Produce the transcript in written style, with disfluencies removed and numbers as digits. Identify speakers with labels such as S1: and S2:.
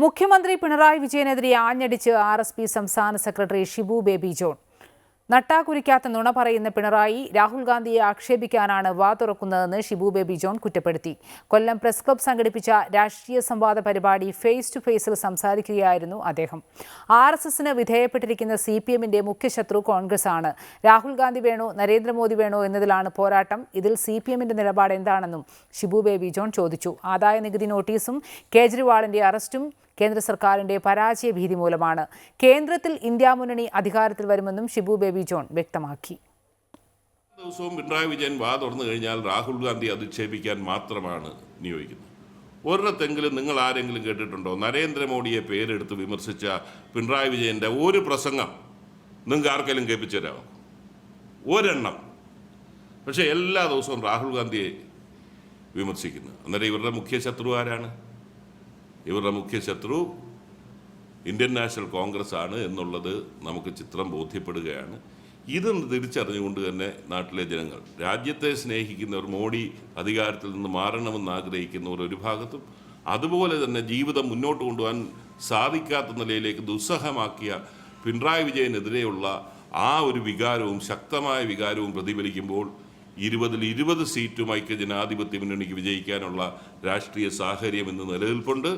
S1: മുഖ്യമന്ത്രി പിണറായി വിജയനെതിരെ ആഞ്ഞടിച്ച് ആർഎസ്പി സംസ്ഥാന secretary Shibu baby John. നട്ടാകുരിക്കാത്ത നുണ പറയുന്ന പിണറായി രാഹുൽ ഗാന്ധിയെ ആക്ഷേപിക്കാനാണ് വാ തുറക്കുന്നതെന്ന് ഷിബു ബേബി ജോൺ കുറ്റപ്പെടുത്തി. കൊല്ലം പ്രസ് ക്ലബ് സംഘടിപ്പിച്ച രാഷ്ട്രീയ സംവാദ പരിപാടി ഫേസ് ടു ഫേസിൽ സംസാരിക്കുകയായിരുന്നു അദ്ദേഹം. ആർഎസ്എസിന് വിധേയപ്പെട്ടിരിക്കുന്ന CPMന്റെ മുഖ്യ ശത്രു കോൺഗ്രസ് ആണ്. രാഹുൽ ഗാന്ധി വേണോ നരേന്ദ്രമോദി വേണോ എന്നതിലാണ് പോരാട്ടം. ഇതിൽ CPMന്റെ നിലപാട് എന്താണെന്നും ഷിബു ബേബി ജോൺ ചോദിച്ചു. ആദായ നികുതി നോട്ടീസും കേജ്രിവാളിന്റെ അറസ്റ്റും കേന്ദ്ര സർക്കാരിന്റെ പരാജയ ഭീതി മൂലമാണ്. കേന്ദ്രത്തിൽ ഇന്ത്യ മുന്നണി അധികാരത്തിൽ വരുമെന്നും ഷിബു ബേബി ജോൺ വ്യക്തമാക്കി.
S2: ദിവസവും പിണറായി വിജയൻ വാ തുറന്നു കഴിഞ്ഞാൽ രാഹുൽ ഗാന്ധി അധിക്ഷേപിക്കാൻ മാത്രമാണ് നിയോഗിക്കുന്നത്. ഒരിടത്തെങ്കിലും നിങ്ങൾ ആരെങ്കിലും കേട്ടിട്ടുണ്ടോ നരേന്ദ്രമോദിയെ പേരെടുത്ത് വിമർശിച്ച പിണറായി വിജയൻ്റെ ഒരു പ്രസംഗം നിങ്ങൾക്ക് ആർക്കെങ്കിലും കേൾപ്പിച്ചു തരാമോ? ഒരെണ്ണം. പക്ഷേ എല്ലാ ദിവസവും രാഹുൽ ഗാന്ധിയെ വിമർശിക്കുന്നു. അന്നേരം ഇവരുടെ മുഖ്യ ശത്രു ആരാണ്? ഇവരുടെ മുഖ്യ ശത്രു ഇന്ത്യൻ നാഷണൽ കോൺഗ്രസ് ആണ് എന്നുള്ളത് നമുക്ക് ചിത്രം ബോധ്യപ്പെടുകയാണ്. ഇത് തിരിച്ചറിഞ്ഞുകൊണ്ട് തന്നെ നാട്ടിലെ ജനങ്ങൾ, രാജ്യത്തെ സ്നേഹിക്കുന്നവർ, മോഡി അധികാരത്തിൽ നിന്ന് മാറണമെന്ന് ആഗ്രഹിക്കുന്നവർ ഒരു ഭാഗത്തും, അതുപോലെ തന്നെ ജീവിതം മുന്നോട്ട് കൊണ്ടുപോകാൻ സാധിക്കാത്ത നിലയിലേക്ക് ദുസ്സഹമാക്കിയ പിണറായി വിജയനെതിരെയുള്ള ആ ഒരു വികാരവും ശക്തമായ വികാരവും പ്രതിഫലിക്കുമ്പോൾ 20 സീറ്റും ഐക്യ ജനാധിപത്യ മുന്നണിക്ക് വിജയിക്കാനുള്ള രാഷ്ട്രീയ സാഹചര്യം ഇന്ന് നിലനിൽപ്പുണ്ട്.